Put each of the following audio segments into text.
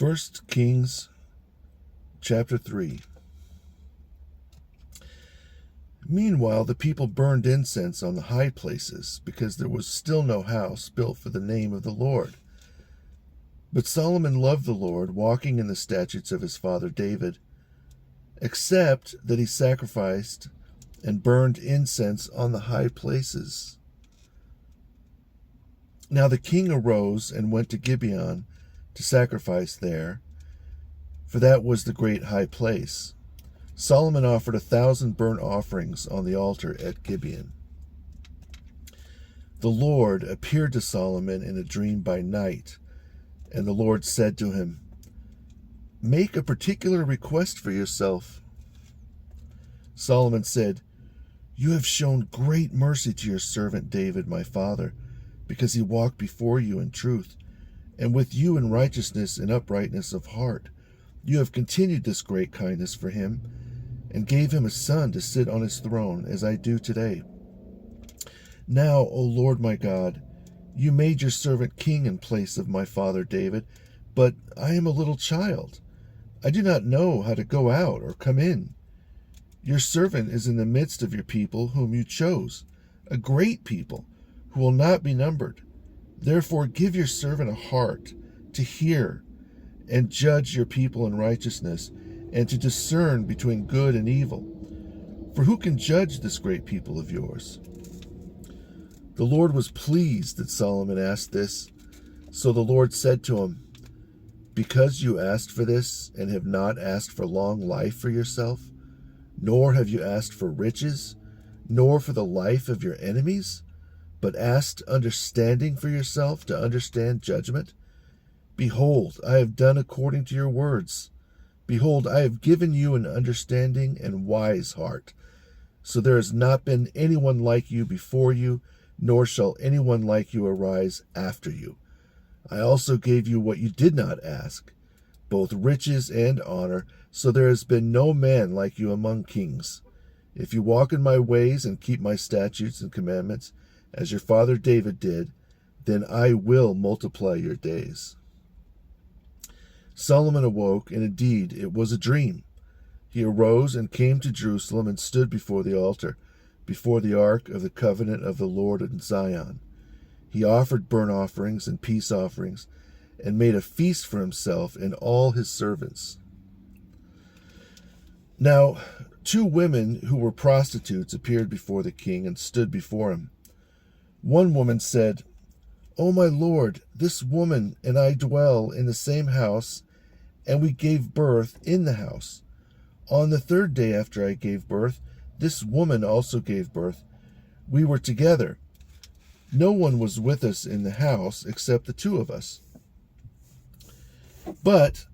First Kings chapter 3. Meanwhile, the people burned incense on the high places, because there was still no house built for the name of the Lord. But Solomon loved the Lord, walking in the statutes of his father David, except that he sacrificed and burned incense on the high places. Now the king arose and went to Gibeon to sacrifice there, for that was the great high place. Solomon offered 1,000 burnt offerings on the altar at Gibeon. The Lord appeared to Solomon in a dream by night, and the Lord said to him, "Make a particular request for yourself." Solomon said, "You have shown great mercy to your servant David, my father, because he walked before you in truth, and with you in righteousness and uprightness of heart. You have continued this great kindness for him, and gave him a son to sit on his throne, as I do today. Now, O Lord my God, you made your servant king in place of my father David, but I am a little child. I do not know how to go out or come in. Your servant is in the midst of your people whom you chose, a great people who will not be numbered. Therefore give your servant a heart to hear and judge your people in righteousness, and to discern between good and evil. For who can judge this great people of yours?" The Lord was pleased that Solomon asked this. So the Lord said to him, "Because you asked for this, and have not asked for long life for yourself, nor have you asked for riches, nor for the life of your enemies, but asked understanding for yourself to understand judgment, behold, I have done according to your words. Behold, I have given you an understanding and wise heart. So there has not been anyone like you before you, nor shall anyone like you arise after you. I also gave you what you did not ask, both riches and honor, so there has been no man like you among kings. If you walk in my ways and keep my statutes and commandments, as your father David did, then I will multiply your days." Solomon awoke, and indeed it was a dream. He arose and came to Jerusalem and stood before the altar, before the ark of the covenant of the Lord in Zion. He offered burnt offerings and peace offerings, and made a feast for himself and all his servants. Now 2 women who were prostitutes appeared before the king and stood before him. One woman said, "O my lord, this woman and I dwell in the same house, and we gave birth in the house. On the 3rd day after I gave birth, this woman also gave birth. We were together. No one was with us in the house except the 2 of us. But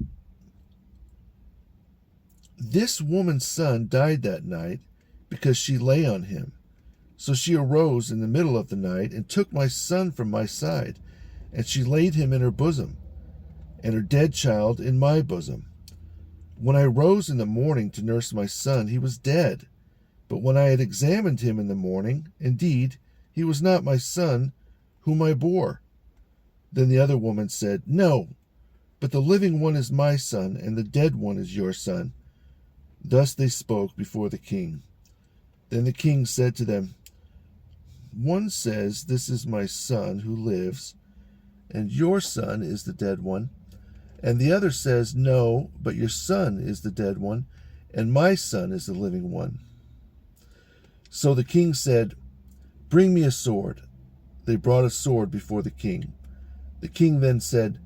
this woman's son died that night because she lay on him. So she arose in the middle of the night and took my son from my side, and she laid him in her bosom, and her dead child in my bosom. When I rose in the morning to nurse my son, he was dead. But when I had examined him in the morning, indeed, he was not my son whom I bore." Then the other woman said, "No, but the living one is my son, and the dead one is your son." Thus they spoke before the king. Then the king said to them, "One says, 'This is my son who lives, and your son is the dead one.' And the other says, 'No, but your son is the dead one, and my son is the living one.'" So the king said, "Bring me a sword." They brought a sword before the king. The king then said,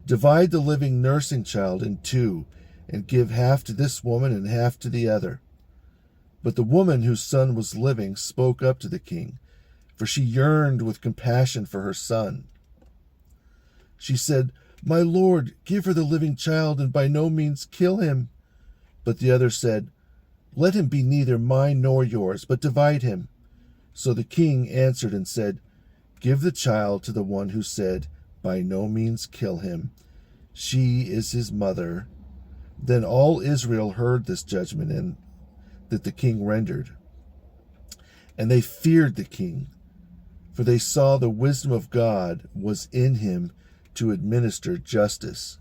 "Divide the living nursing child in 2, and give half to this woman and half to the other." But the woman whose son was living spoke up to the king, for she yearned with compassion for her son. She said, "My lord, give her the living child, and by no means kill him." But the other said, "Let him be neither mine nor yours, but divide him." So the king answered and said, "Give the child to the one who said, 'By no means kill him.' She is his mother." Then all Israel heard this judgment that the king rendered. And they feared the king, for they saw the wisdom of God was in him to administer justice.